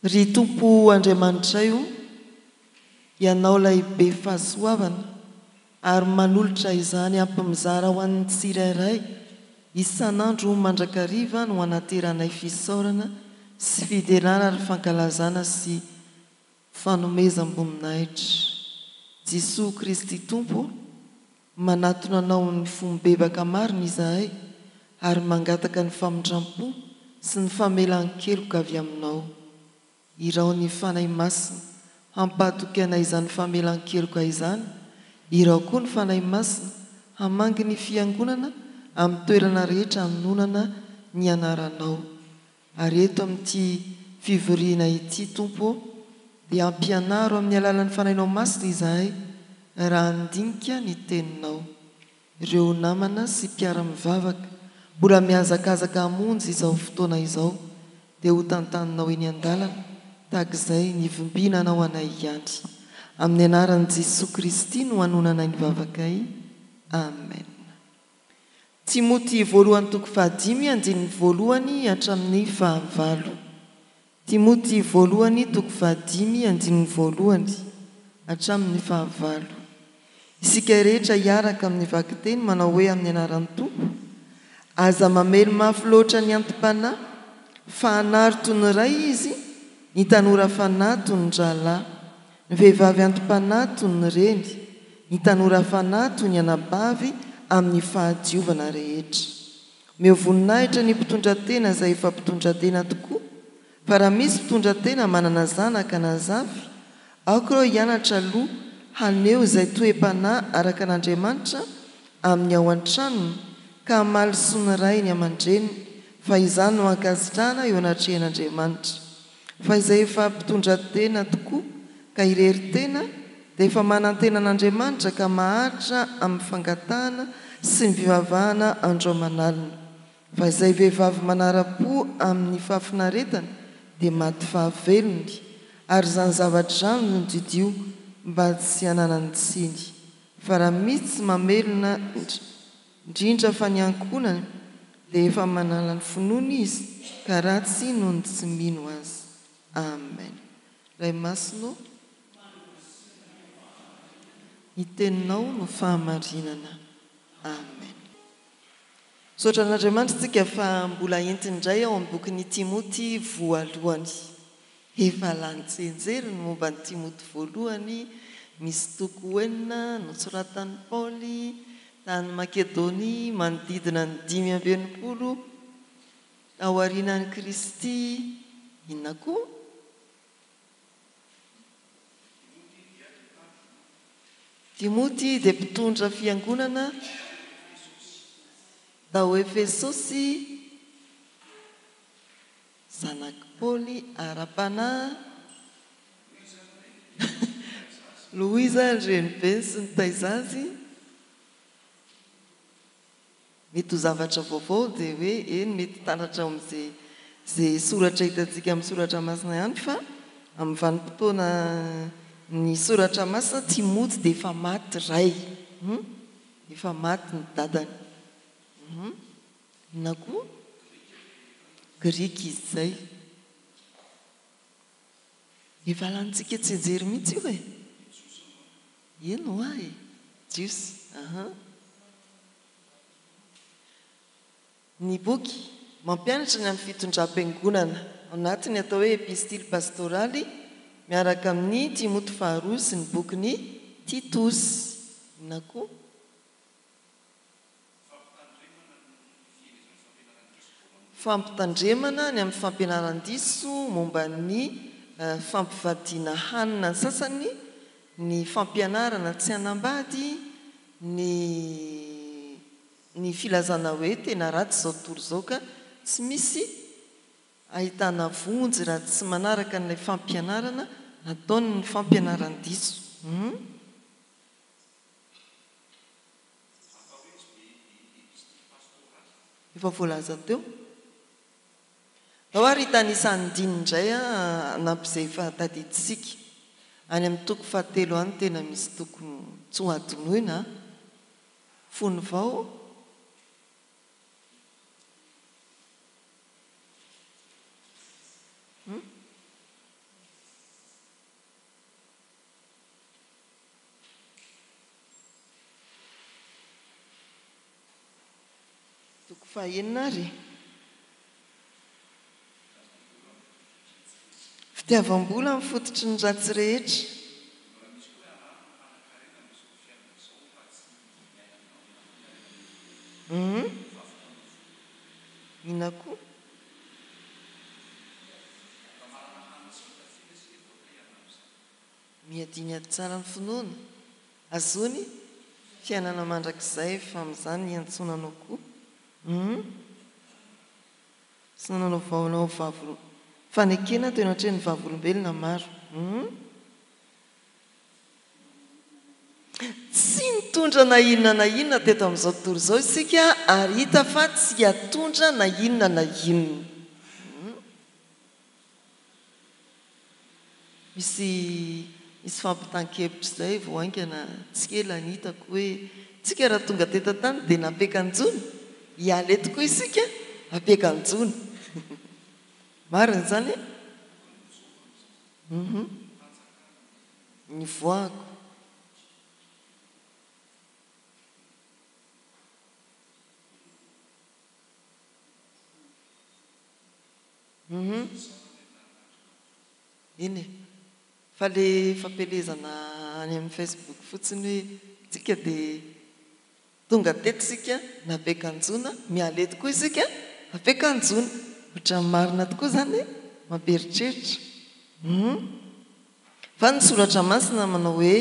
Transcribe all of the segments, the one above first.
ry tompo andriamanitra io ianao lehibe fahasoavana ary manolotra izany ampimizara ho an'ny tsirairay isan'andro mandrakariva no anateranay fisaorana sy fidelana ary fankalazana sy fanomezam-boninahitra. Jesosy Kristy tompo manatona anao ny fombebaka marina izahay ary mangataka ny famindrampo sy ny famelan-keloka avy aminao. Irao ny fanahy masina hampatoky anay izany famelan-keloka izany. Irao koa ny fanahy masina hamangy ny fiangonana amin'ny toerana rehetra hanonana ny anaranao. Ary eto amin'ity fivoriana ity tompo dia ampianaro amin'ny alalan'ny fanahinao masina izahay raha andinika ny teninao. Ireo namana sy mpiara-mivavaka mbola mihazakazaka hamonjy izao fotoana izao dia ho tantaninao eny an-dalana tahak'izay nivombinanao anay ihany. Amin'ny anaran'i Jesosy Kristy no hanonanay ny vavakay. Amen. Timoty voalohany toko 5 andininy voalohany hatramin'ny 9. Timoty voalohany toko 5 andininy voalohany hatramin'ny 9. Isika rehetra hiaraka amin'ny vakiteny manao hoe amin'ny anaran'ny tompo aza mamely mafy loatra ny antim-panahy fa hanary toy ny ray izy ny tanora fanahy toy ny dralahy, ny vehivavy antim-panahy toy ny reny, ny tanora fanahy toy ny anabavy amin'ny fahadiovana rehetra. Meo voninahitra ny mpitondra-tena izay efa mpitondra-tena tokoa, fa raha misy mpitondra-tena manana zanaka na zavy, aoko ireo hianatra aloha haneo izay toe-panahy araka an'Andriamanitra amin'ny ao an-tranony ka hamaly ny ray ny aman-dreniny, fa izany no ankasitrahana eo anatrehan'Andriamanitra. Fa izay efa mpitondra-tena tokoa ka irery tena dia efa manan-tena an'Andriamanitra ka maharitra amin'ny fangatahana sy ny fivavahana andro aman'alina. Fa izay vehivavy manara-po amin'ny fahafinaretana dia maty fahavelony, ary izany zavatra izany no didio mba tsy hananany tsiny. Fa raha misy mamelona indrindra fa ny ankonany dia efa manala ny finoana izy ka ratsy noho ny tsy mino azy. Amen. Ray masino, ny teninao no fahamarinana. Amen. Misaotra an'Andriamanitra tsika fa mbola entindray ao amin'ny bokin'ny Timoty voalohany. Efa lany tsenjery ny momba ny Timoty voalohany. Misy toko 9 nosoratan'i Paoly tany Makedonia manodidina ny 580 aorianan'i Kristy. Inona koa? Timoty dia mpitondra fiangonana tao Efesosy, zanaky Paoly ara-panahy Louisa Renibeny sy ny taizazy. Mety ho zavatra vaovao dia hoe eny mety tanatra amin'izay soratra hitantsika amin'ny soratra masina ihany, fa amin'ny vanim-potoana ny soratra masina Timoty dia efa maty ray, efa maty ny dadany. Na koa Grika izy izay. Efa lantsika tsenjery mihitsy io e. Eno ahy jiosy. Ny boky mampianatra ny amin'ny fitondram-piangonana anatiny atao hoe epistily pastoraly miaraka amin'ny Timoty faharoa sy ny bokin'ny Titosy. Na koa fampitandremana ny amin'ny fampianaran-diso momba ny fampivadiana hanina ny sasany, ny fampianarana tsy hanambady, ny filazana hoe tena ratsy izao tontolo izao ka tsy misy ahitana vonjy raha tsy manaraka n'ilay fampianarana ataony ny fampianaran-diso. Efa voalaza teo. Ao ary hitanisan'ny diny indray anampy izay efa tadiditsika. Any amin'ny toko 7 any tena misy tokony tsy ho adinoina. Fony vao. fahenina ry fitiavam-bola amin'ny fototry ny ratsy rehetra. Ina koa miadiny ady tsara ny finoana azony fiainana mandrakizay fa amin'izany iantsonanao koa sy nananao vaonao vavolo fanekena toy ny ohatran'ny vavolombelona maro tsy nitondra na inona teto amin'izao tontolo izao isika ary hita fa tsy atondra na inona misy fampitan-kevitra izay voaingana tsy kely anitako hoe tsika raha tonga teto tany dia napekanjony hiala eto koa isika apekanjony marina zany ny voako iny fa le fampelezana any amin'ny Facebook fotsiny hoe tsika dia tonga tetosika napekanjona miala eto koa isika apekanjona ohatra marina tokoa zany mamperitreritra fa ny soratra masina manao hoe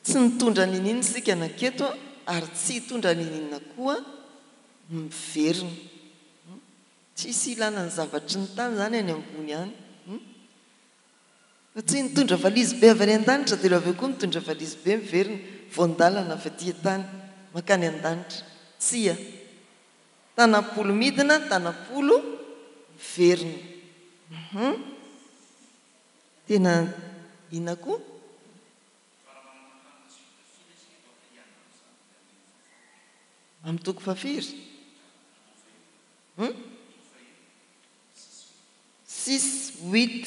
tsy nitondra ninina isika naketo ary tsy hitondra ninina koa miverina tsisy ilana ny zavatry ny tany zany any ambony any fa tsy nitondra valizy be avy any an-danitra dia aveo koa mitondra valizy be miverina voandalana avy aty tany makany an-danitra tsia tanapolo midina tanapolo miverina tena ina koa amin'ny toko fafiry 6-8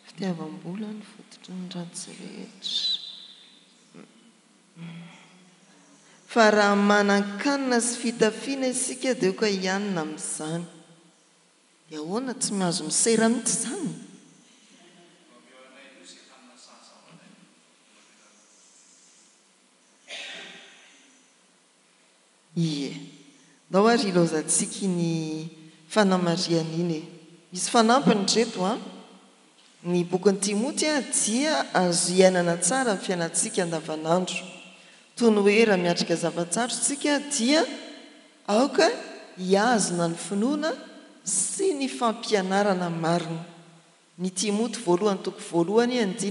fitiavam-bola ny fototry ny ratsy rehetra fa raha manan-kanina sy fitafiana isika dia oka hianina amin'izany dia ahoana tsy mahazo misera mihitsy izany ie ndao ary ilaozantsika ny fanamarian'iny misy fanampiny reto ny bokin'ny Timoty dia azo iainana tsara ny fiainantsika andavanandro toy ny hoe raha miatrika zavatsarotra tsika dia aoka hiazona ny finoana sy ny fampianarana marina ny Timoty 1:1-9 sy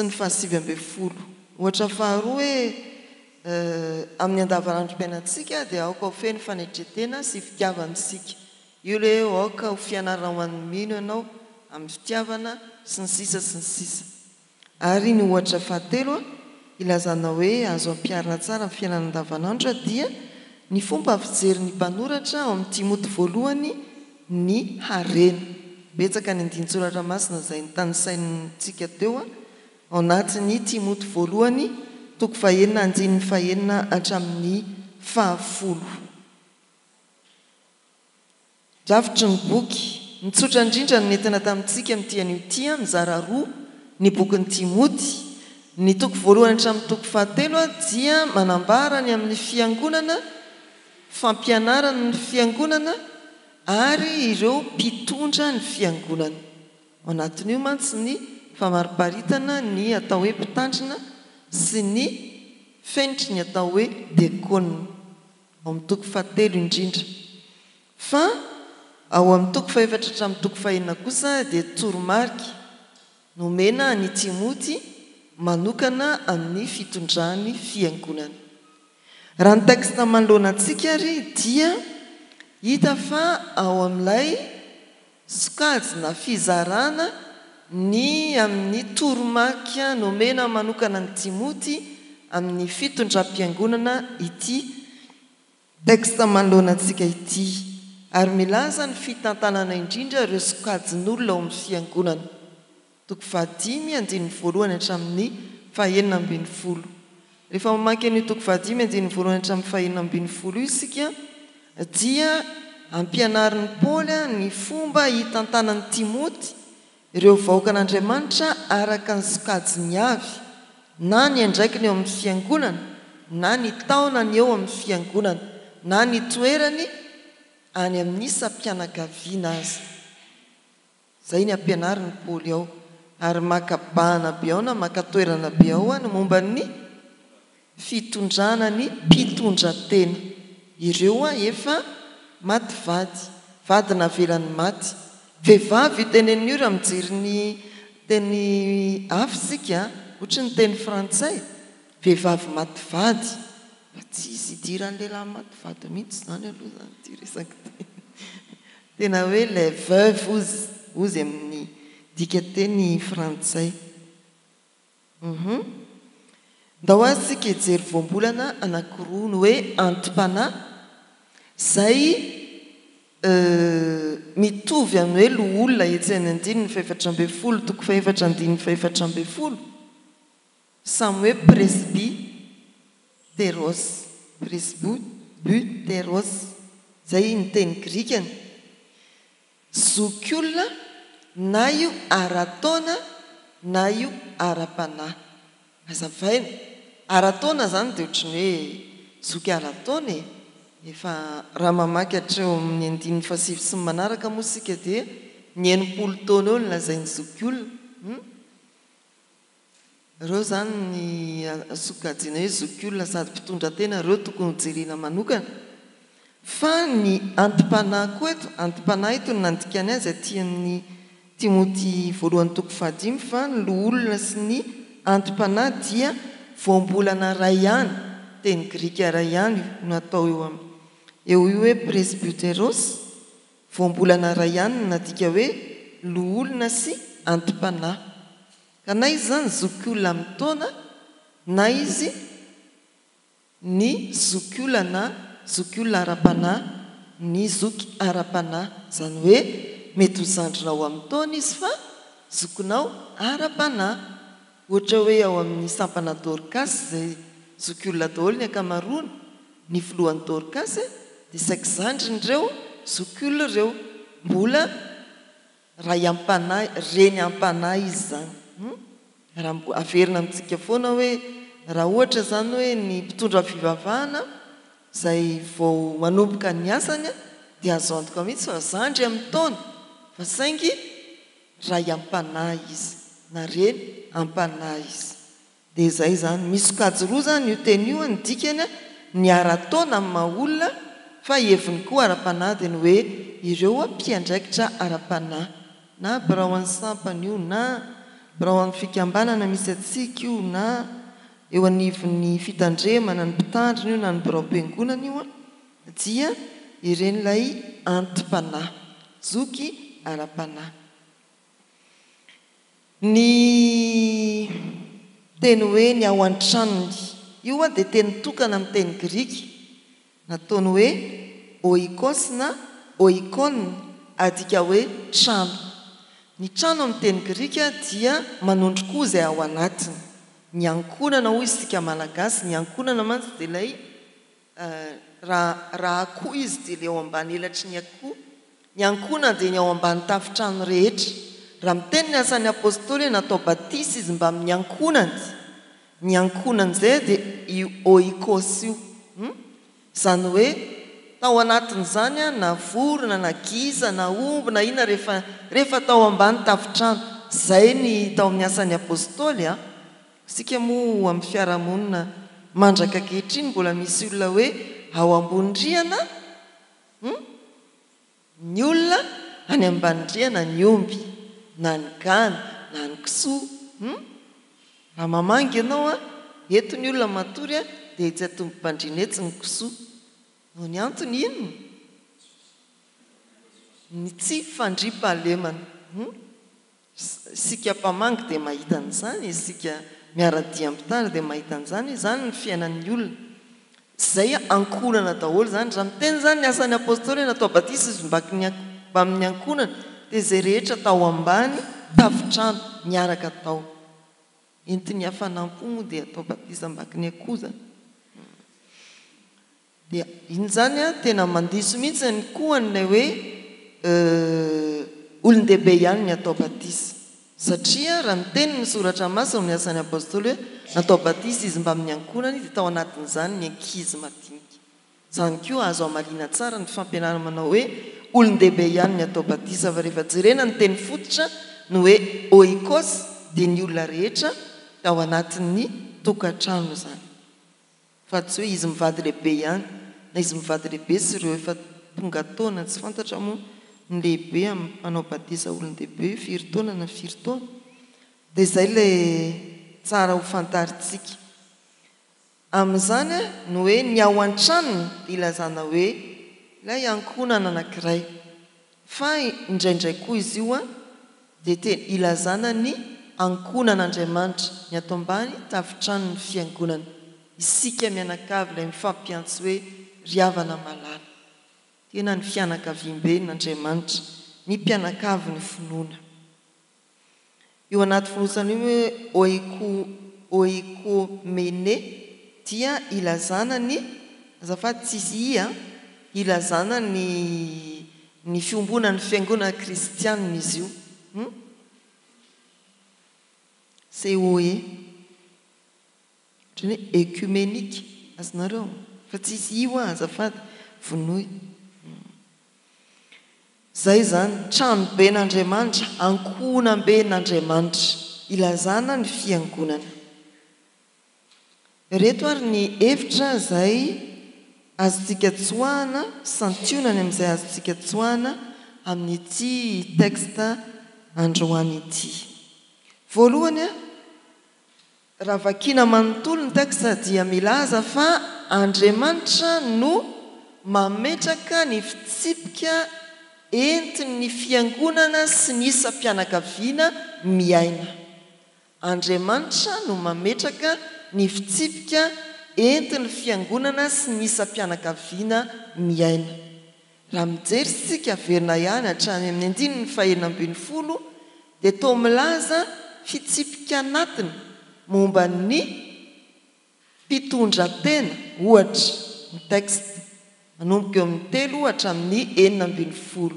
ny 7:10 ohatra faharoa hoe amin'ny andavanandrom-piainantsika dia aoka ho feno fanetretena sy fitiavantsika io le aoka ho fianarana ho an'ny mino ianao amin'ny fitiavana sy ny sisa sy ny sisa ary ny ohatra fahatelo ilazana hoe azo ampiarina tsara amin'ny fiainana andavanandro dia ny fomba fijery ny mpanoratra ao amin'ny Timoty 1 ny harena betsaka ny andin-tsoratra masina izay ny tany saintsika teo ao anatin'ny Timoty 1:9-9 hatramin'ny 10 rafitry ny boky nitsotra indrindra ny nentina tamintsika amin'ity an'io tia mizara roa ny bokin'ny Timoty ny toko 1 hatramin'ny toko 7 dia manambara ny amin'ny fiangonana fampianarana ny fiangonana ary ireo mpitondra ny fiangonana ao anatin'io mantsy ny famariparitana ny atao hoe mpitandrina sy ny fenitry ny atao hoe dekona ao amin'ny toko 7 indrindra fa ao amin'ny toko 4 hatramin'ny toko 9 kosa dia toromarika nomena ny Timoty manokana amin'ny fitondrany fiangonana raha ny teksta manoloana antsika ary dia hita fa ao amin'ilay sokajy na fizarana ny amin'ny toromarika nomena manokana ny Timoty amin'ny fitondram-piangonana ity teksta manoloana antsika ity ary milaza ny fitantanana indrindra ireo sokajin'olona ao amin'ny fiangonana toko 10:1 hatramin'ny fahenina ambin'ny folo. Rehefa mamaky ny toko vadimy andiny voalohany hatramin'ny fahenina ambin'ny folo isika dia ampianarin'ny Paoly ny fomba hitantanan'ny Timoty ireo vahoaka an'Andriamanitra araka ny sokajiny avy, na ny andraikiny eo amin'ny fiangonana, na ny taona ny eo amin'ny fiangonana, na ny toerany any amin'ny sampianakaviana azy. Zay ny ampianarin'ny Paoly ao, ary makabahana be ao na makatoerana be ao ny momba ny fitondrana ny mpitondra-tena. Ireo efa maty vady, vady navelan'ny maty. Vehivavy tenen'ny io raha mijery ny teny hafa isika, ohatra ny teny frantsay, vehivavy maty vady. Tsy izy idiran'ny lehilahy maty vady mihitsy zany aloha zany ty resaky teny. Tena hoe les veuves ozy amin'ny dika teny frantsay. Ndao azy sika hijery voambolana anankiroa ny hoe antom-panahy, zay mitovy amin'ny hoe loholona etseny andiny ny faefatra ambin'ny folo toko faefatra andiny ny faefatra ambin'ny folo, samy hoe presbyteros, presbyteros, zay ny teny grikany. Zokiolona na io ara-taona na io ara-panahy. Azavaina, ara-taona zany dia ohatrany hoe zoky ara-taona e. Efa raha mamaky hatreo amin'ny andin'ny fahasivy sy ny manaraka moa sika dia ny 80 taona eo no lazainy zokiolona. Ireo zany ny sokajiana hoe zokiolona sady mpitondra-tena, ireo tokony hojerena manokana. Fa ny antom-panahy koa eto, antom-panahy eto ny nandikany azy aty amin'ny Timoty voalohany toko fahadimy, fa ny loholona sy ny antom-panahy dia voambolana ray ihany, teny grika ray ihany no atao eo io hoe presbyteros, voambolana ray ihany no nadika hoe loholona sy antom-panahy. Ka na izy zany zokiolona amin'ny taona, na izy ny zokiolona na zokiolona ara-panahy, ny zoky ara-panahy, zany hoe mety ho zandrinao amin'ny taona izy fa zokinao ara-panahy. Ohatra hoe ao amin'ny sampana Dorcas zay zokiolona daholo ny akamaroany, ny filohan'ny Dorcas dia saika zandriny ireo zokiolona ireo, mbola ray am-panahy, reny am-panahy izy zany. Raha averina amintsika foana hoe raha ohatra zany hoe ny mpitondra fivavahana zay vao manomboka ny asany dia azo antoka mihitsy fa zandry amin'ny taona, fa saingy ray am-panahy izy na reny am-panahy izy. Dia zay zany misy sokajy roa zany io teny io ny dikany, ny ara-taona amin'ny maha-olona, fa heviny koa ara-panahy dia ny hoe ireo mpiandraikitra ara-panahy, na birao an'ny sampana io, na birao an'ny fikambanana misy atsika io, na eo anivon'ny fitandremana ny mpitandrina io, na ny birao am-piangonana io, dia ireny ilay antom-panahy, zoky ara-panahy. Ny teny hoe ny ao an-tranony io dia teny tokana amin'ny teny grika, nataony hoe oikos na oikon, adika hoe trano. Ny trano amin'ny teny grika dia manondro koa izay ao anatiny. Ny ankonana hoy isika malagasy, ny ankonana mantsy dia ilay raha akoho izy dia ilay ao ambany elatry ny akoho. Ny ankonana dia ny ao ambany tafitrano rehetra. Raha miteny ny asan'ny apôstôly natao batisy izy mba amin'ny ankonany, ny ankonany izay dia io oikos io, zany hoe tao anatin'izany na vorona na giza na omby na inona rehefa tao ambany tafitrano. Zay ny tao amin'ny asan'ny apôstôly. Sika moa amin'ny fiarahamonina mandraka ankehitriny mbola misy olona hoe ao ambony-drihana ny olona, any ambany-drihana ny omby, na ny gana na ny kisoa. Raha mamangy ianao eto ny olona matory dia tsy atombo-pandriana etsy ny kisoa. No ny antony inona? Ny tsy fandriam-pahalemana. Sika mpamangy dia mahita an'izany, isika miara-dia ampitandry dia mahita an'izany, izany ny fiainan'ny olona. Zay ankonana daholo zany. Raha miteny zany ny asan'ny apôstôly natao batisy izy mba amin'ny ankonana, dia izay rehetra tao ambany tafitrano miaraka tao. entiny hafanampo moa dia atao batisa mbakiny akoza. Dia iny zany a tena mandiso mihitsy ny koa nylay hoe olon-dehibe ihany ny atao batisa satria raha miteny ny soratra masina ny asan'ny apôstôly hoe natao batisa izy mba amin'ny ankonany dia tao anatin'izany ny ankizy madinika. Zany koa azo amaliana tsara ny fampianarana manao hoe olon-dehibe ihany ny atao batisa fa rehefa jerena ny teny fototra no hoe oikos dia ny olona rehetra ao anatin'ny tokantrano zany fa tsy hoe izy mivady lehibe ihany na izy mivady lehibe sy ireo efa tonga taona tsy fantatra moa ny lehibe manao batisa olon-dehibe firy taona na firy taona dia izay lay tsara ho fantaritsika amin'izany no hoe ny ao an-tranony dia ilazana hoe ilay ankonana anankiray fa indraindray koa izy io dia tena ilazana ny ankonan'Andriamanitra ny ato ambany tafitranony ny fiangonana isika mianakavy ilay mifampiantso hoe riavana malala tena ny fianakaviam-be n'Andriamanitra ny mpianakavy ny finoana eo anaty fonosana io hoe oikomene dia ilazana ny azafady tsisy ilazana ny fiombonan'ny fiangonana kristianina izy io c'est oe ohatrany hoe écuménique azonareo fa tsisy io azafady vonoy zay zany trano be n'Andriamanitra ankonam-be n'Andriamanitra ilazana ny fiangonana reto ary ny hevitra zay azontsika tsoahana santionany amin'izay azontsika tsoahana amin'ity texte androany ity voalohany raha vakina manontolo ny texte dia milaza fa Andriamanitra no mametraka ny fitsipika entin'ny fiangonana sy ny isam-pianakaviana miaina. Andriamanitra no mametraka ny fitsipika entin'ny fiangonana sy ny isam-pianakaviana miaina. Raha mijery sika verina ihany hatrany amin'ny 9:20 dia toa milaza fitsipika anatiny momba ny mpitondra-tena ohatra ny texte manomboka eo amin'ny 3 hatramin'ny 9:20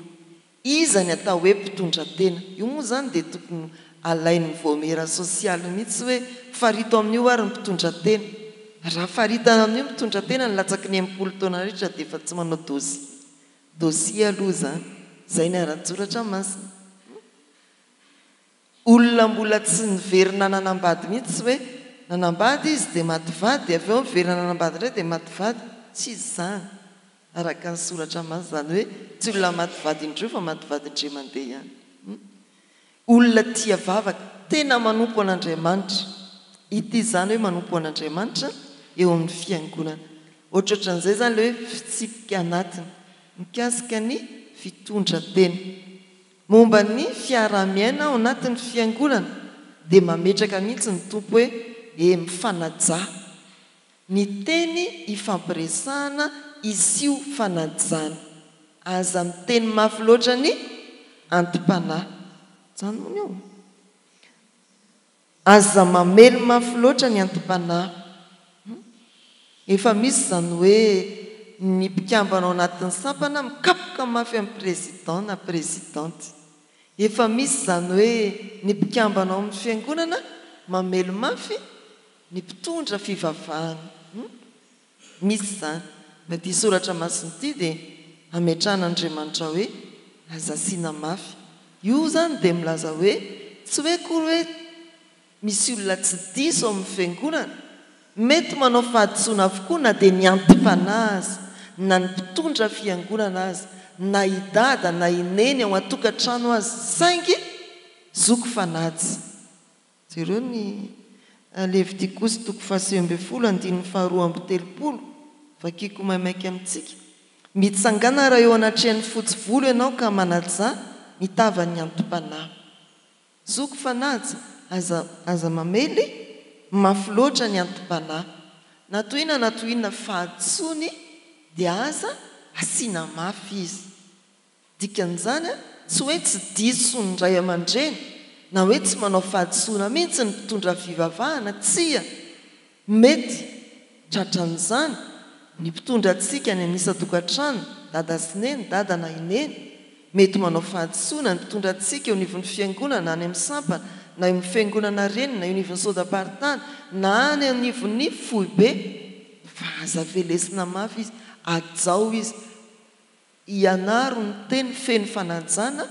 iza ny atao hoe mpitondra-tena io moa zany dia tokony alain'ny voamera sosialy mihitsy hoe farito amin'io ary ny mpitondra-tena raha faritana amin'io mpitondra-tena ny latsaky ny 80 taona rehetra dia efa tsy manao dosia aloha zany zay ny ara-tsoratra masina olona mbola tsy niverina nanambady mihitsy hoe nanambady izy dia mativady avy eo miverina nanambady indray dia mativady tsy zany araka ny soratra masina zany hoe tsy olona mativady indreo fa mativady indray mandeha ihany olona tia vavaka tena manompo an'Andriamanitra ity zany hoe manompo an'Andriamanitra eo amin'ny fiangonana ohatrohatran'izay zany le hoe fitsipika anatiny mikasika ny fitondra-tena momba ny fiarah-miaina ao anatin'ny fiangonana dia mametraka mihitsy ny tompo hoe mifanaja ny teny ifampiresahana isio fanajana aza miteny mafy loatra ny antim-panahy zany moa io aza mamely mafy loatra ny antim-panahy efa misy zany hoe ny mpikambana ao anatin'ny sampana mikapoka mafy amin'ny président na présidente efa misy zany hoe ny mpikambana ao amin'ny fiangonana mamely mafy ny mpitondra fivavahana misy zany mety soratra masina ity dia ametrahan'Andriamanitra hoe aza asiana mafy io zany dia milaza hoe tsy hoe kory hoe misy olona tsy diso ao amin'ny fiangonana mety manao fahadisoana avokoa na dia ny antim-panahy azy na ny mpitondra fiangonana azy na idada na ineny ao an-tokantrano azy saingy zoko fanajy jereo ny Levitikosy 19:12 vakiko maimaika amintsika mitsangana raha eo anatrehan'ny fotsy volo ianao ka manaja mitava ny antim-panahy zoko fanajy aza mamely mafy loatra ny antim-panahy natoinona fahatsony dia aza asiana mafy izy dikan'izany tsy hoe tsy diso ny ray aman-dreny na hoe tsy manao fahadisoana mihitsy ny mpitondra fivavahana tsia mety tratran'izany ny mpitondra atsika ny anisa-tokantrano dada sineny dada na ineny mety manao fahadisoana ny mpitondra atsika eo nivon'ny fiangonana any amin'ny sampana na eo amin'ny fiangonana reny na eo nivon'ny sodaparitany na any anivon'ny foibe fa aza velesina mafy izy ajao izy ianaro ny teny feno fanajana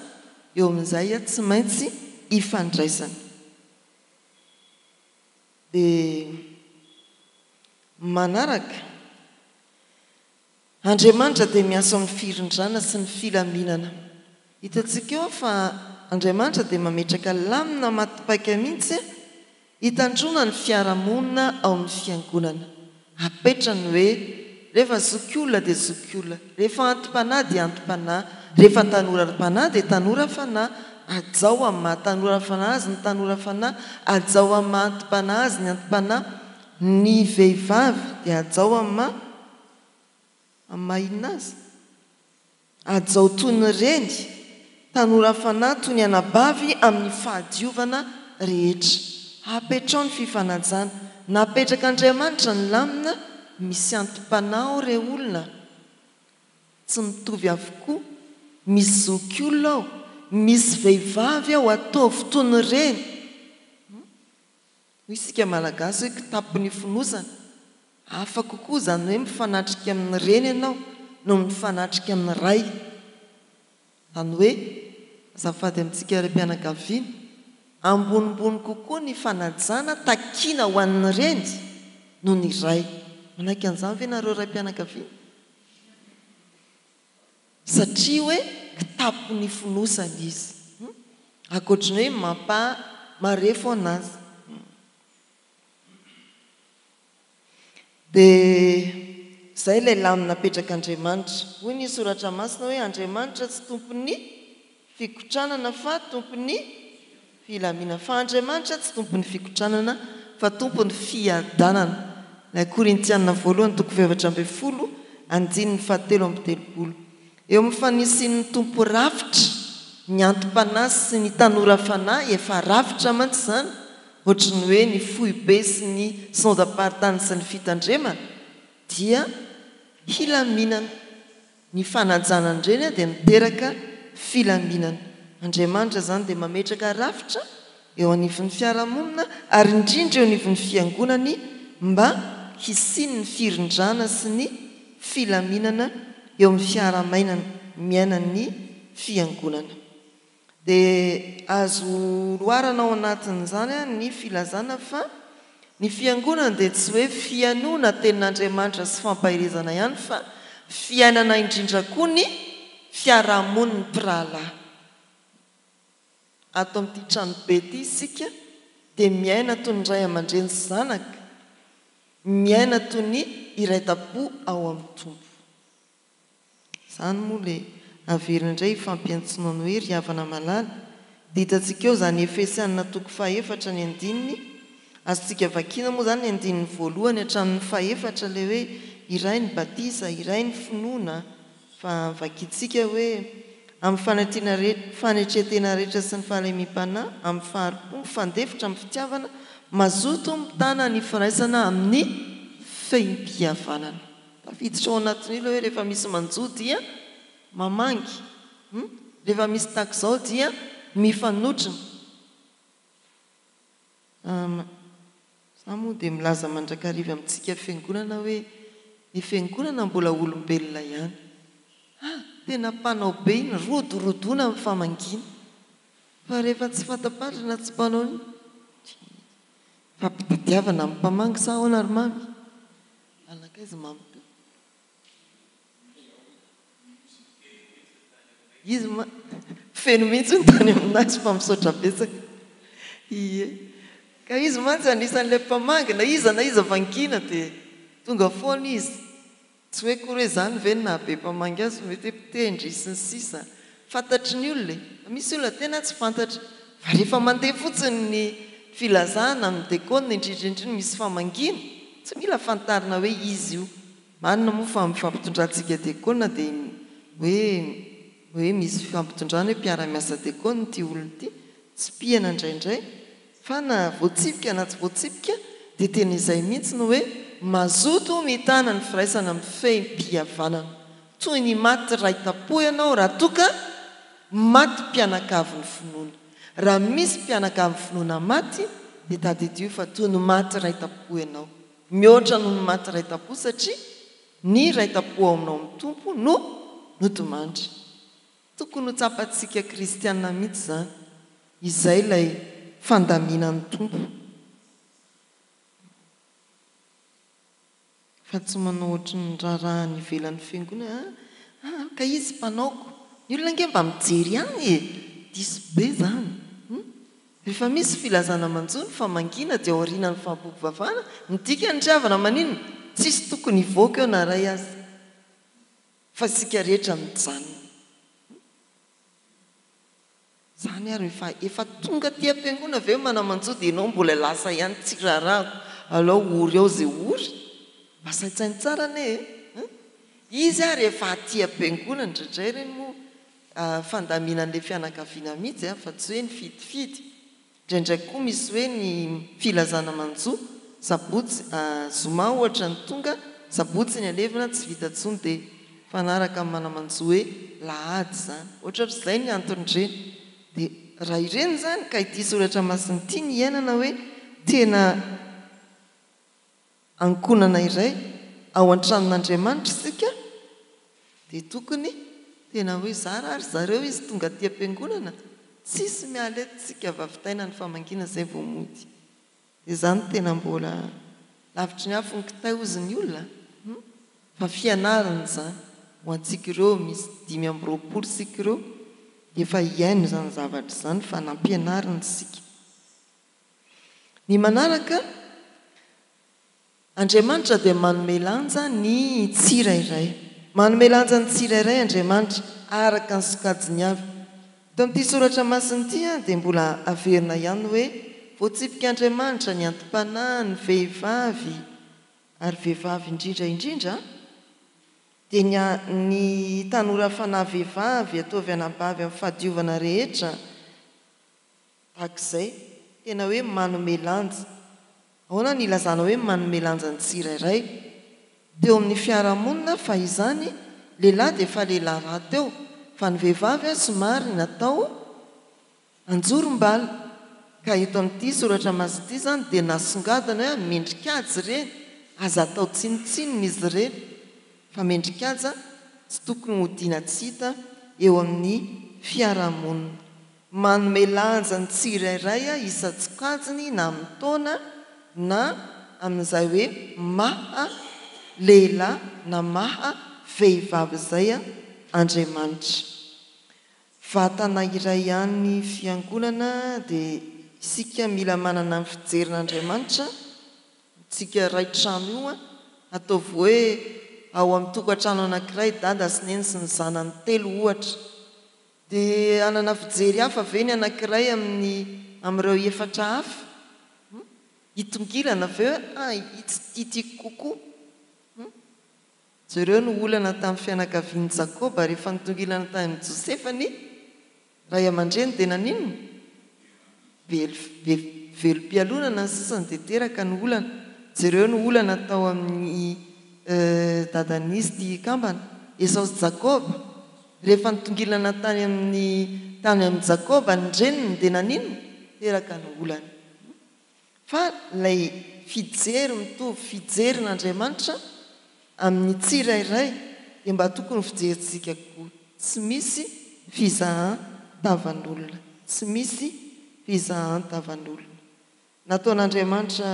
eo amin'izay a tsy maintsy ifandraisana dia manaraka Andriamanitra dia miasa amin'ny firindrana sy ny filaminana hitantsika eo fa Andriamanitra dia mametraka lamina matipaika mihitsy hitandrona ny fiarahamonina ao amin'ny fiangonana apetrany hoe rehefa zokiolona dia zokiolona rehefa antom-panahy dia antom-panahy rehefa tanora-panahy dia tanora-fanahy ajao amin'ny mahatanora-fanahy azy ny tanora-fanahy ajao amin'ny mahantom-panahy azy ny antom-panahy ny vehivavy dia ajao amin'ny mahinina azy ajao toy ny reny tanora-fanahy toy ny anabavy amin'ny fahadiovana rehetra apetrao ny fifanajana napetraka Andriamanitra ny lamina misy antom-panahy ao re olona tsy mitovy avokoa misy zokiolona ao misy vehivavy ao ataovy toy ny reny ho isika malagasy hoe kitapon'ny fonosana hafa kokoa zany hoe mifanatrika amin'ny reny ianao no mifanatrika amin'ny ray zany hoe azafady amintsika ram-pianakaviana ambonimbony kokoa ny fanajana takiana ho an'ny reny no ny ray manaiky an'izany ve nareo ram-pianakaviana satria hoe kitapon'ny fonosana izy ankoatriny hoe marefo anazy dia zay ilay lamina apetrak'Andriamanitra hoy ny soratra masina hoe Andriamanitra tsy tompon'ny fikotranana fa tompon'ny filaminana fa Andriamanitra tsy tompon'ny fikotranana fa tompon'ny fiadanana ilay Korintiana voalohany toko 7:10 andininy 7:30 eo amin'ny fanisian'ny tompo rafitra ny antom-panahy sy ny tanora-fanahy efa rafitra mantsy zany ohatrany hoe ny foibe sy ny sondaparitany sy ny fitandremana dia filaminana ny fanajana indreny dia miteraka filaminana Andriamanitra zany dia mametraka rafitra eo anivon'ny fiarahamonina ary indrindra eo anivon'ny fiangonany mba hisiny ny firindrana sy ny filaminana eo amin'ny fiaramainana miainan'ny fiangonana dia azo loarana ao anatin'izany ny filazana fa ny fiangonana dia tsy hoe fianoana tenin'Andriamanitra sy fampahirezana ihany fa fiainana indrindra koa ny fiarahamoniny mpirahalahy ato amin'ity trano be ity isika dia miaina toy ny ray aman-dreny sy zanaka miaina toy ny iray tam-po ao amin'ny tompo zany moa le averina indray fampiantsoana hoe ry havana malala dia hitantsika eo zany Efesianina toko 4 ny andininy azontsika vakiana moa zany ny andininy voalohany hatramin'ny 4 le hoe iray ny batisa iray ny finoana fa vakitsika hoe amin'ny fanetretena rehetra sy ny fahalemim-panahy amin'ny faharopo mifandefitra amin'ny fitiavana mazoto mitana ny firaisana amin'ny feim-pihavanana tafiditra ao anatin'io hoe rehefa misy manjoa dia mamangy rehefa misy tahaka izao dia mifanotrina za moa dia milaza mandrakariva amintsika fiangonana hoe ny fiangonana mbola olombelona ihany tena mpanao be iny rodorodoana amin'ny famangina fa rehefa tsy fatapatrana tsy mpanao ny fampitadiavana amin'ny mpamangy sa ahoana ary mamy alakaizy mamy izy feno mihitsy ny tany aminazy fa misaotra betsaka ie ka izy mantsy anisan'ilay mpamangy na iza vangina dia tonga foana izy tsy hoe kory hoe zany ve na be mpamangy azy mety mpitendry sy ny sisa fantatry ny olona misy olona tena tsy fantatra fa rehefa mandeha fotsiny ny filazana amin'ny dekona indrindrindriny misy famangina tsy mila fantarina hoe izy io manina moa fa mifampitondrantsika dekona dia hoe misy fampitondrana hoe mpiara-miasa dekona ty olona ity tsy pihana indraindray fa na voatsipika na tsy voatsipika dia tena izay mihitsy no hoe mazoto mitana ny firaisana mifehim-pihavanana toy ny maty raitapo ianao raha toka maty mpianakavy ny finoana raha misy mpianakavy finoana maty dia tadidio fa toy ny maty raitapo ianao mihoatra noho ny maty raitapo satria ny raitapo ao aminao amin'ny tompo no tomandry tokony ho tsapantsika kristianina mihitsy zany izay ilay fandaminan'ny tompo fa tsy manao ohatry ny raharaha ny ivelan'ny fiangonana ka izy mpanaoko ny olona nge mba mijery any e diso be zany rehefa misy filazana manjony fa mangina dia aoriana ny fahampopovavana midika ny driavana maninona tsisy tokony hivoaka eo na ray azy fa sika rehetra mijanona zany ary efa tonga ty am-piangona aveo manamanjo dia ianao mbola lasa ihany tsy raharahako alao ory ao zay ory mba saitsainy tsara ane izy ary efa aty am-piangona ndraindray reny moa fandaminan'le fianakaviana mihitsy fa tsy hoe ny fidifidy ndraindray koa misy hoe ny filazana manjo sabotsy zoma ohatra ny tonga sabotsy ny alevina tsy vita tsony dia fanaraka manamanjo hoe lahady zany ohatr'izay ny anton'ireny dia raha ireny zany ka ity soratra masiny ity ny iainana hoe tena ankonana iray ao an-tranon'Andriamanitra isika dia tokony tena hoe zara ary zareo izy tonga aty am-piangonana tsisy miala eto tsika vavitaina ny famangina izay vao mody dia zany tena mbola lavitry ny afo ny kitay ozy ny olona fa fianarana zany ho antsika ireo misy 5 sika ireo efa iaino zany zavatra zany fa nampianarana sika ny manaraka Andriamanitra dia manome lanja ny tsirairay manome lanja ny tsirairay Andriamanitra araka ny sokajiny avy to amin'ity soratra masiny ity dia mbola averina ihany hoe voatsipika Andriamanitra ny antom-panahy ny vehivavy ary vehivavy indrindra dia ny tanora fanahy vehivavy ataovy anabavy amin'ny fahadiovana rehetra takizay tena hoe manome lanja ahoana ny ilazana hoe manome lanja ny tsirairay teo amin'ny fiarahamonina fa izany lehilahy dia efa lehilahy raty eo fa ny vehivavy somary natao anjorom-bala ka eto amin'ity soratra masiny ity zany dia nasongadana hoe mendrikaja ireny aza atao tsinotsinona izy ireny fa mendrikaja tsy tokony hodiana tsy hita eo amin'ny fiarahamonina manome lanja ny tsirairay isa-tsokajiny na amin'ny taona na amin'izay hoe maha lehilahy na maha vehivavy izay Andriamanitra vatana iray ihany fiangonana dia isika mila manana ny fijerin'Andriamanitra tsika ray trano io ataovy hoe ao amin'ny tokantrano anankiray dada sy neny sy ny zanany 3 ohatra dia anana fijery hafa ve ny anankiray amin'ireo 4 hafa hitongilana aveo itsitiatiako kokoa zareo no olana tamin'ny fianakavian'i Jakoba rehefa nitongilana tamin'i Josefany ray aman-dreny dia naninona velom-pialonana ny sisany dia teraka ny olana zareo no olana tao amin'ny dadanisy ty kambana Esau sy Jakoba rehefa nitongilana tany amin'ny Jakoba ny reniny dia naninona teraka ny olana fa ilay fijery mitovy fijerin'Andriamanitra amin'ny tsirairay dia mba tokony fijerytsika koa tsy misy fizahan-tavan'olona tsy misy fizahan-tavan'olona nataon'Andriamanitra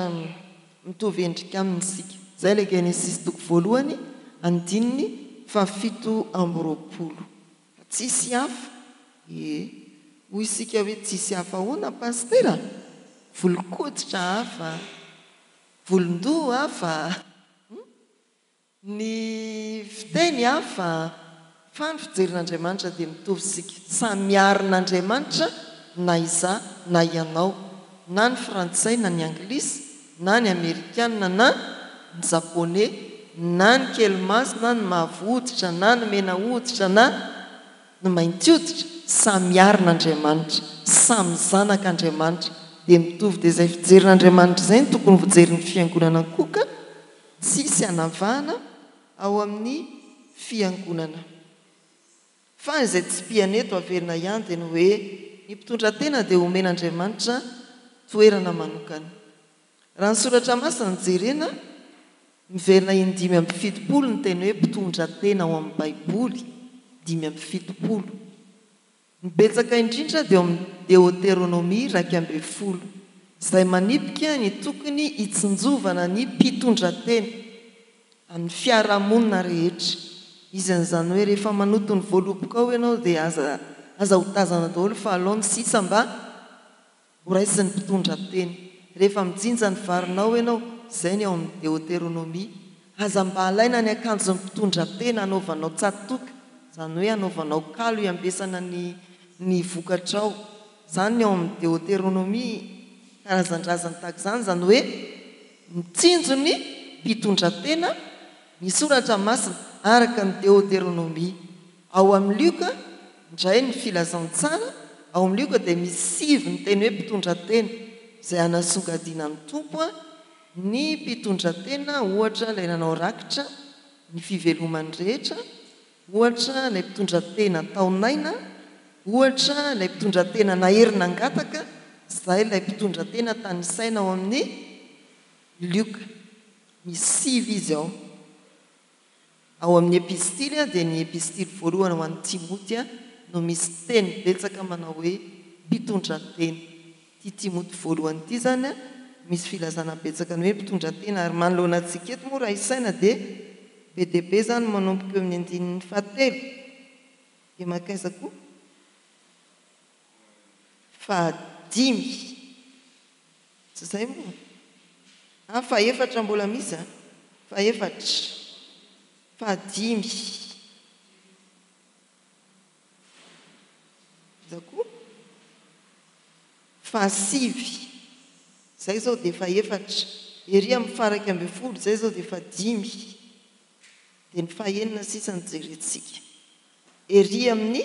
mitovy endrika aminy sika zay ilay Genesis 1 andininy 17 tsisy hafa hoy isika hoe tsisy hafa hoana pastera volokoditra hafa volondoha hafa ny fiteny hafa fa ny fijerin'Andriamanitra dia mitovy sika samiarin'Andriamanitra na iza na ianao na ny frantsay na ny anglisy na ny amerikanina na ny japonais na ny kely masina ny mavoditra na ny mena hoditra na ny mainty oditra samyarin'andriamanitra samy zanak'andriamanitra dia mitovy dia izay fijerin'andriamanitra izay ny tokony fijerin'ny fiangonana koka tsisy anavahana ao amin'ny fiangonana fa izay tsy pianeto averina ihany dia ny hoe ny mpitondra tena dia omen'andriamanitra toerana manokana raha ny soratra masina ny jerena miverina indimy amby fitopolo ny teny hoe mpitondra tena ao amin'ny baiboly 5:70 mibetsaka indrindra dia Deutéronomie 2:10 izay manipika ny tokony hitsinjovana ny mpitondra tena amin'ny fiarahamonina rehetra izy an'izany hoe rehefa manoto ny voaloboka ao ianao dia aza hotazana daholo fa aloha ny sisa mba ho raisiny mpitondra tena rehefa mijinja ny varinao ianao izay ny ao amin'ny Deutéronomie aza mba alaina ny akanjon'ny mpitondra tena anaovanao tsatoka izany hoe anaovanao kalo iambesana ny vokatrao izany ny ao amin'ny Deutéronomie karazan-drazany tahaka izany izany hoe mitsinjo ny mpitondra tena ny soratra masina araka ny Deutéronomie ao amin'ny lioka indray ny filazantsara ao amin'ny lioka dia misivy ny teny hoe mpitondra tena izay anasongadiana ny tompo ny mpitondra tena ohatra ilay nanao rakitra ny fivelomany rehetra ohatra ilay mpitondra tena taonaina ohatra ilay mpitondra tena naherina angataka izay ilay mpitondra tena tany saina ao amin'ny lioka misivy izy ao amin'ny epistily dia ny epistily voalohany ho an'ny Timoty no misy teny betsaka manao hoe mpitondra tena ty Timoty voalohany ity zany misy filazana betsaka ny hoe mpitondra tena ary manoloana antsika eto moa raha isaina dia be dia be zany manomboka eo amin'ny 7 dia makaiza koa 5 tsy izay moa 4 mbola misy 4 5 za koa 6 zay zao dia 4 ery amin'ny 1:10 zay zao dia 5 dia ny 9 sisa ny jerentsika ery amin'ny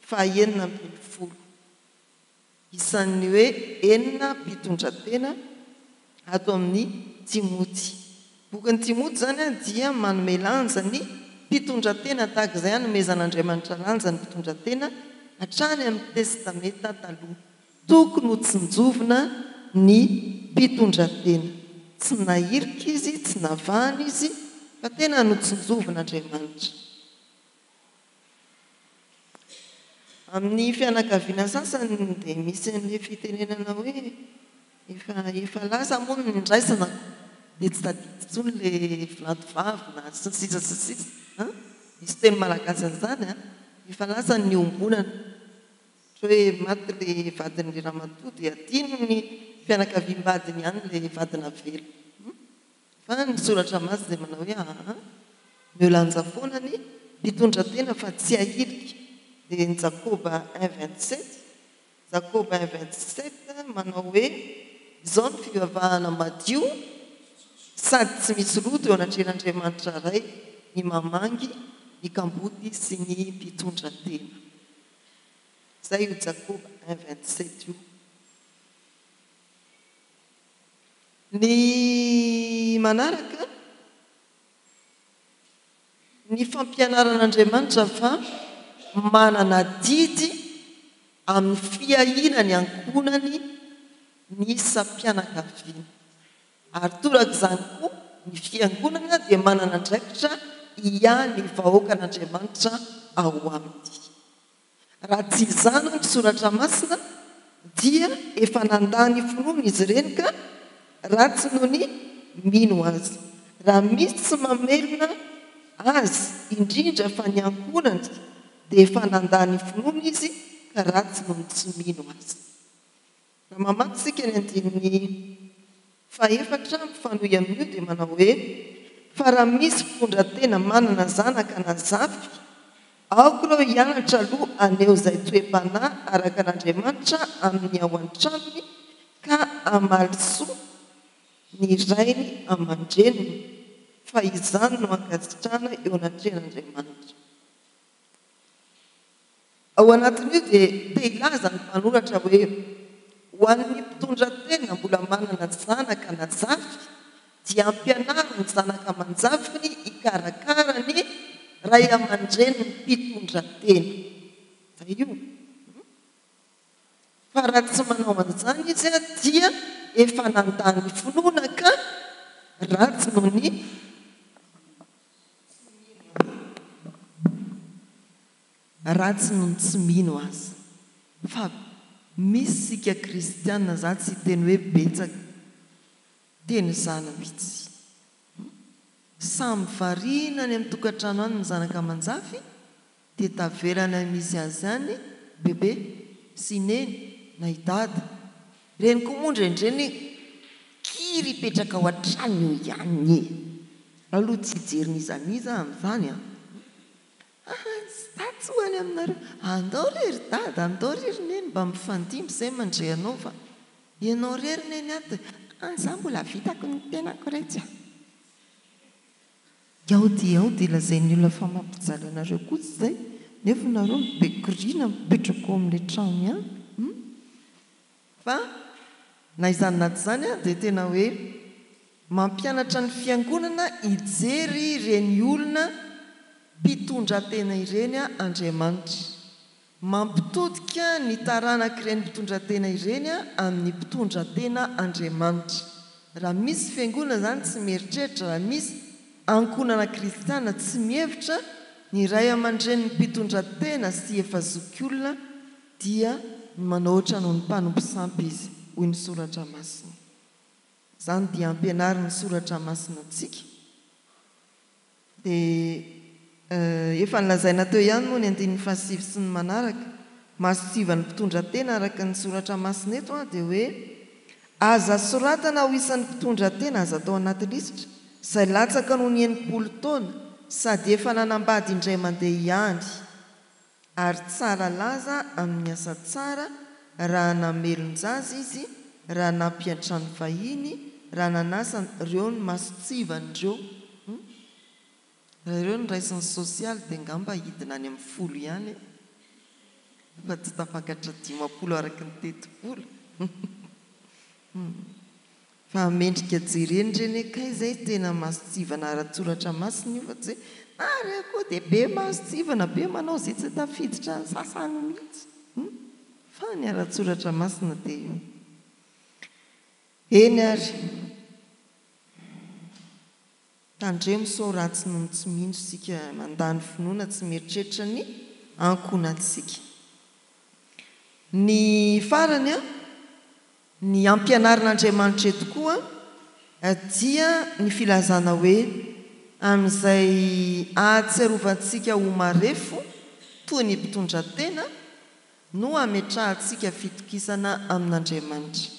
9:10 isan'ny hoe 9 mpitondra tena ato amin'ny Timoty bokin'ny Timoty zany dia manome lanja ny mpitondra tena tahaka izay nomezan'Andriamanitra lanja ny mpitondra tena hatrany amin'ny testamenta taloha tokony ho tsinjovina ny mpitondra tena tsy nahirika izy tsy navahana izy fa tena notsinjovin'Andriamanitra amin'ny fianakaviana sasany dia misy an'ilay fitenenana hoe efa lasa moa ny ndraisana dia tsy tadidy intsony ilay viladivavina sy ny sisa sy sisa misy teny malagasy an'izany efa lasa ny ombonana hoe maty ilay vadin'ilay ramatoa dia tiany ny fianakaviam-badiny ihany ilay vadina velo fa ny soratra masina dia manao hoe miolanja foana ny mpitondra tena fa tsy ahirika dia ny Jakoba 1:27 Jakoba 1:27 manao hoe izao ny fivavahana madio sady tsy misy loto eo anatrehan'Andriamanitra ray ny mamangy ny kamboty sy ny mpitondra tena zay io Jakoba 1:27 io ny manaraka ny fampianaran'Andriamanitra fa manana didy amin'ny fiahina ny ankonany ny sampianakaviana ary toraka izany koa ny fiangonana dia manana andraikitra ihany vahoakan'Andriamanitra ao aminy raha tsy izany ny soratra masina dia efa nandany finoana izy ireny ka ratsy noho ny mino azy raha misy tsy mamelona azy indrindra fa ny ankonany dia efa nandany finoana izy ka ratsy noho ny tsy mino azy raha mamaky sika ny andininy 4 mifanohy amin'io dia manao hoe fa raha misy mpitondra tena manana zanaka na zafy aoko ireo hianatra aloha aneo izay toe-panahy araka an'Andriamanitra amin'ny ao an-tranony ka amalisoa ny rainy aman-dreniny fa izany no ankasitrahana eo anatrehan'Andriamanitra ao anatin'io dia te ilaza ny mpanoratra hoe ho an'ny mpitondra tena mbola manana zanaka na zafy dia ampianaro ny zanaka aman-jafiny hikarakara ny ray aman-dreny ny mpitondra tena zay io fa raha tsy manao an'izany izy a dia efa nandany finoana ka ratsy no ny ratsy no ny tsy mino azy fa misy sika kristianina za tsy teny hoe betsaka teny zana mihitsy samy variana ny amin'ny tokantrano any ny zanaka aman-jafy dia taverana misy azy any bebe sy neny na idady reny koa moa ndrendreny kiry ipetraka ao an-trano io ihany aloha tsy hijerin'izaniza amin'izany tsy ho any aminareo andao rery dady andao rery neny mba mifandimby izay mandre anao fa ianao rery neny ato an'izaho mbola vitako ny tenako retsy ao dia lazain'ny olona fa mampijaly anareo kotsy izay nefa nareo mibekoriana mipetraka ao amin'ilay trano ihany fa na izany naty izany a dia tena hoe mampianatra ny fiangonana hijery ireny olona mpitondra tena ireny a Andriamanitra mampitodika ny taranaka ireny mpitondra tena ireny a amin'ny mpitondra tena Andriamanitra raha misy fiangonana zany tsy mieritreritra raha misy ankonana kristiana tsy mihevitra ny ray aman-dreny ny mpitondra tena sy efa zokiolona dia manao ohatra noho ny mpanompo sampy izy hoy ny soratra masina zany dia ampianary ny soratra masina antsika dia efa nilazaina teo ihany moa ny andininy fahasivy sy ny manaraka masosiva ny mpitondra tena araka ny soratra masina eto a dia hoe aza soratana ho isan'ny mpitondra tena aza atao anaty lisitra izay latsaka noho ny enimpolo taona sady efa nanambady indray mandeha ihany ary tsara laza amin'ny asa tsara raha namelon-jaza izy raha nampiantrany vahiny raha nanasa ireo ny masotsivandreo ireo ny raisiny sosialy dia ngamba hidina any amin'ny folo ihany fa tsy tafakatra 50 araka ny tetipolo fa mendrika jereny reny kay izay tena masotsivana ara-tsoratra masina io fa tsy ary koa dia be masotsivana be manao izay tsy tafiditra ny sasany mihitsy fa ny ara-tsoratra masina dia eny ary tandremo sao ratsy noho ny tsy mino sika mandany finoana tsy mieritreritra ny ankonantsika ny farany a ny ampianarin'Andriamanitra eto koa dia ny filazana hoe amin'izay ahatsiarovantsika ho marefo toy ny mpitondra tena no ametrahantsika fitokisana amin'Andriamanitra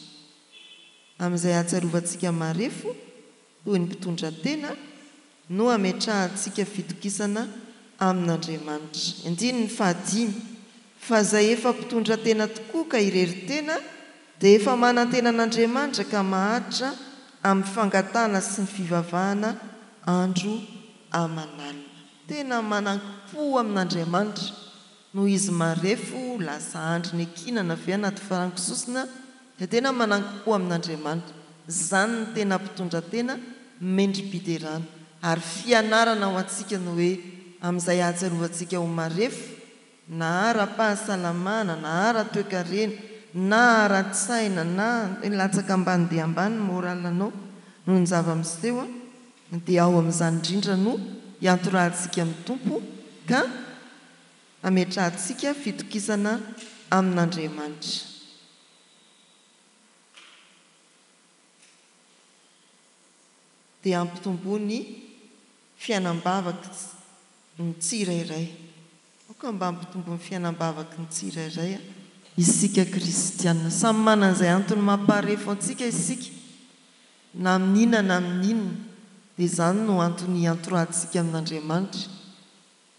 amin'izay ahatsiarovantsika marefo toy ny mpitondra tena no ametrahantsika fitokisana amin'Andriamanitra andiny ny fahadimy fa izay efa mpitondra tena tokoa ka irery tena dia efa manantena an'Andriamanitra ka maharitra amin'ny fangatana sy ny fivavahana andro aman'alina tena manankim-po amin'Andriamanitra no izy marefo lasa andro ny akinana avy anaty farankososina dia tena manankim-po amin'Andriamanitra izany ny tena mpitondra tena mendrim-piterana ary fianarana ho antsika no hoe amin'izay ahatsiarovantsika ho marefo na ara-pahasalamana na ara-toekarena na ara-tsaina na latsaka ambany dia ambany moralanao no ny zava-miseo dia ao amin'izany indrindra no hiantorahantsika amin'ny tompo ka ametrahantsika fitokisana amin'Andriamanitra dia ampitombo ny fiainam-bavaka ny tsirairay aoka mba ampitombo ny fiainam-bavaka ny tsirairay isika kristianina samy manan'izay antony mamparefo antsika isika na amin'inona na amin'inona dia izany no antony hiantorahantsika amin'Andriamanitra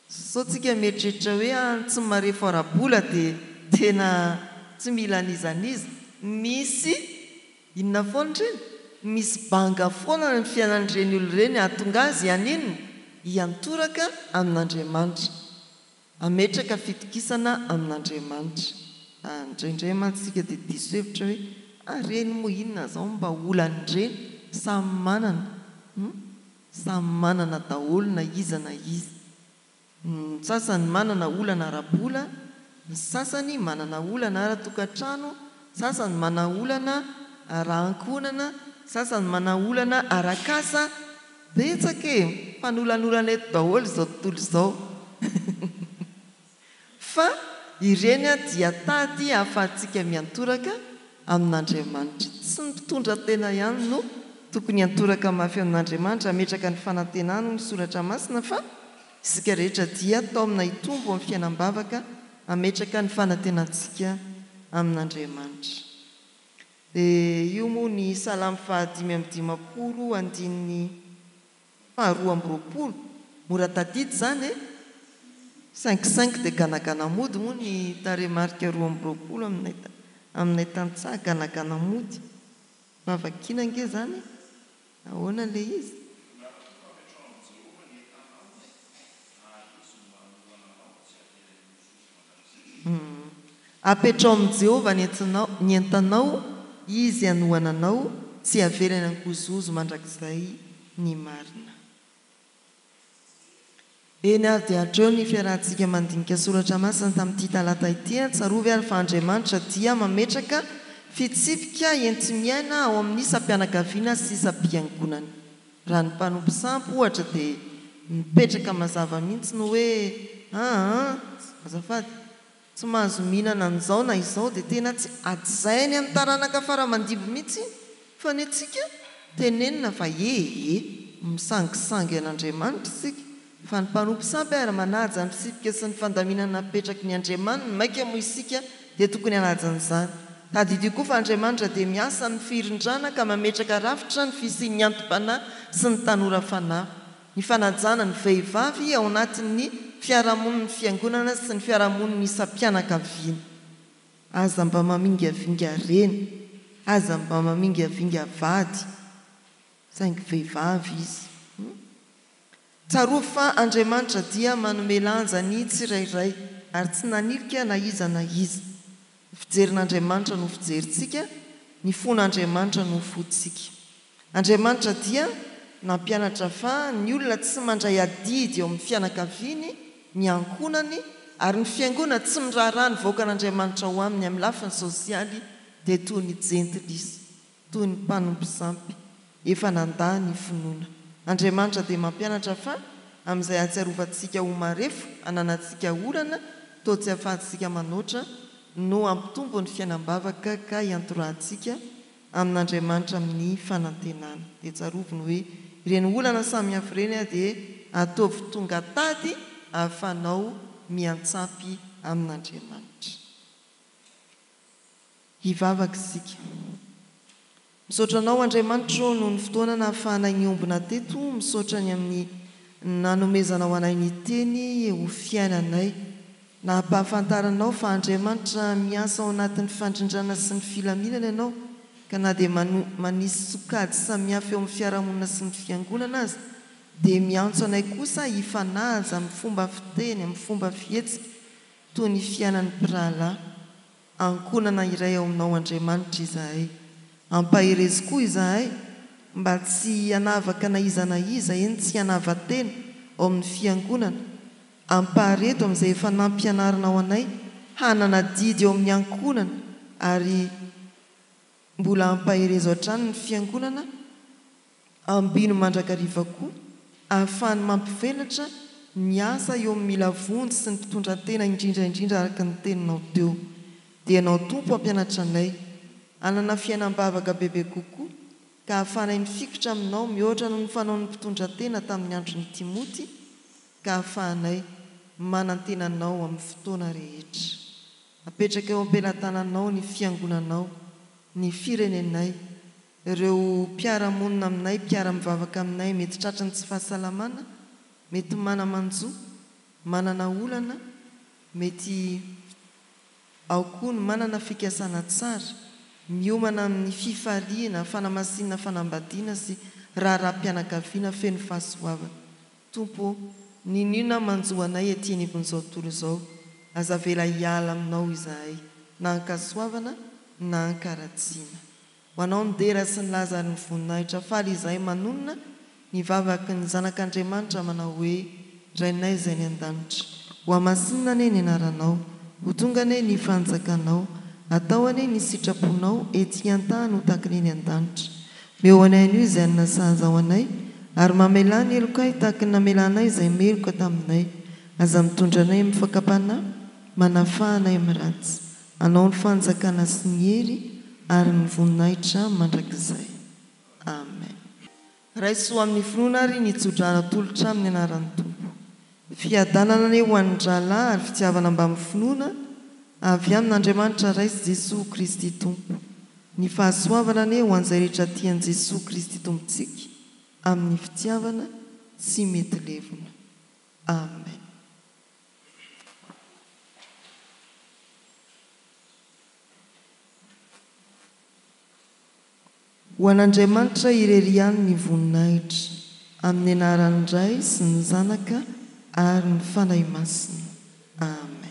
sao tsika mieritreritra hoe tsy marefo ara-bola dia tena tsy mila an'izaniza misy inona foana ireny misy banga foana ny fiainan'ireny olo ireny ahatonga azy ianinona hiantoraka amin'Andriamanitra ametraka fitokisana amin'Andriamanitra. Indraindray mantsika dia diso hevitra hoe areny moa inona zao mba olan'ireny samy manana daholo na iza na izy. Ny sasany manana olana ara-bola, ny sasany manana olana ara-tokantrano, sasany manana olana ara-ankonana, sasany manana olana ara-kasa. Betsaka mpanolanolona eto daholo izao tontolo izao. Fa ireny dia tady ahafahantsika miantoraka amin'Andriamanitra. Tsy ny mpitondra tena ihany no tokony antoraka mafy amin'Andriamanitra, ametraka ny fanantenana ny soratra masina, fa isika rehetra dia atao amina hitombo amin'ny fiainam-bavaka, ametraka ny fanantenantsika amin'Andriamanitra. Dia io moa ny Salamy 5:5 andininy 2:20 mora tadidy zany 5 dia ganagana mody moa ny taremarika 2:20 aminay tantsaha, ganagana mody vavakina nge zany ahoana le izy. Apetrao amin'i Jehovah ny entanao, izy anohananao, tsy avelany ankozozo mandrakizay ny marina. Eny avy dia hatreo ny fiarahantsika mandinika soratra masina tamin'ity talata ity. Tsarovy ary fa Andriamanitra dia mametraka fitsipika enti-miaina ao amin'ny isam-pianakaviana sy isam-piangonana. Raha ny mpanompo sampy ohatra dia mipetraka mazava mihitsy no hoe azafady tsy mahazo mihinana an'izao na izao, dia tena tsy ajainy amin'ny taranaka fara-mandibo mihitsy, fa ny antsika tenenina fa misangisangy an'Andriamanitra isika. Fa ny mpanompo sampy ary manaja ny fisipika sy ny fandaminana napetraky ny Andriamanitra, maika moa isika dia tokony hanajan'izany. Tadidio koa fa Andriamanitra dia miasa ny firindrana ka mametraka rafitra ny fisian'ny antom-panahy sy ny tanora fanahy. Ny fanajana ny vehivavy ao anatin'ny fiarahamoniny fiangonana sy ny fiarahamoniny isam-pianakaviana. Aza mba mamingavinga reny, aza mba mamingavinga vady, saingy vehivavy izy. Tsarovy fa Andriamanitra dia manome lanja ny tsirairay ary tsy nanilika na iza na iza. Ny fijerin'Andriamanitra no fijerintsika, ny fon'Andriamanitra no fontsika. Andriamanitra dia nampianatra fa ny olona tsy mandray adidy eo amin'ny fianakaviany, ny ankonany ary ny fiangonana tsy miraharaha ny vahoakan'Andriamanitra ho aminy amin'ny lafiny sosialy dia toy ny jentilisa, toy ny mpanompo sampy efa nandà ny finoana. Andriamanitra dia mampianatra fa amin'izay ahatsiarovantsika ho marefo, ananantsika olana, toa tsy ahafahantsika manoatra no ampitombo ny fiainam-bavaka ka hiantorantsika amin'Andriamanitra amin'ny fanantenana. Dia tsaroviny hoe ireny olana samy hafa ireny dia ataovy tonga tady ahafahanao miantsampy amin'Andriamanitra. Hivavaka isika. Misaotra anao Andriamanitra noho ny fotoana nahafahanay niombona teto, misaotra ny amin'ny nanomezana ho anay ny teny ho fiainanay. Nampahafantaranao fa Andriamanitra miasa ao anatin'ny fandrindrana sy ny filaminana ianao, ka na dia manisy sokady samihafa eo amin'ny fiarahamonina sy ny fiangonana azy, dia miantso anay kosa hifanaja amin'ny fomba fiteny, amin'ny fomba fihetsika, toy ny fiainan'ny mpirahalahy. Ankonana iray ao aminao Andriamanitra izahay. Ampaherezy koa izahay mba tsy hanavaka na iza na iza, eny tsy hanavatena ao amin'ny fiangonana. Ampahareto amin'izay efa nampianarina ao anay hanana didy eo amin'ny ankonana, ary mbola ampaherezo hatrany ny fiangonana ambino mandrakariva koa, ahafahany mampivelatra ny asa eo amin'ny mila vonjy sy ny mpitondran-tena indrindraindrindra araka ny teninao teo. Dia ianao Tompo ampianatra anay hanana fiainam-bavaka bebe kokoa, ka ahafahanay mifikotra aminao mihoatra noho ny fanaon'ny mpitondran-tena tamin'ny andron'ny Timoty, ka ahafahanay manantenanao amin'ny fotoana rehetra. Apetraka eo am-pelantananao ny fiangonanao, ny firenenay, ireo mpiara-monina aminay, mpiara-mivavaka aminay, mety tratrany tsy fahasalamana, mety mana-manjo, manana olana, mety ao koa ny manana fikasana tsara, miomana amin'ny fifaliana, fanamasinana, fanambadiana sy raharaha-mpianakaviana feno fahasoavana. Tompo, ninona manjoanay etiany von'izao tontolo izao azavela hiala aminao izahay na ankasoavana na ankaratsiana ho anao nidera sy nilaza ary ny voninahitra faly izahay manonona nivavaky ny zanak'Andriamanitra manao hoe rainay izay ny an-danitra ho amasinina ane ny anaranao ho tonga ane ny fanjakanao atao ane ny sitraponao ety an-tany ho takiny ny an-danitra meo anay an'io izay nasaza ao anay ary mamelany eloka tahaka ny namelanay izay meloka taminay aza mitondra anay amin'ny fakapana manafahanay amin'ny ratsy anao ny fanjakana sy ny hery ary ny voninahitra mandrakizay amen raisoa amin'ny finoana ary nitsodrana tolotra amin'ny anaran'ny tompo fiadanana ane ho an'ny dralahy ary fitiavana mba amin'ny finoana avy amin'Andriamanitra raisy Jesosy Kristy tompo ny fahasoavana ane ho an'izay rehetra tian'i Jesosy Kristy tompontsika amin'ny fitiavana sy mety levona amen ho an'Andriamanitra irery ihany ny voninahitra amin'ny anaran'ny Ray sy ny Zanaka ary ny fanahy masina amen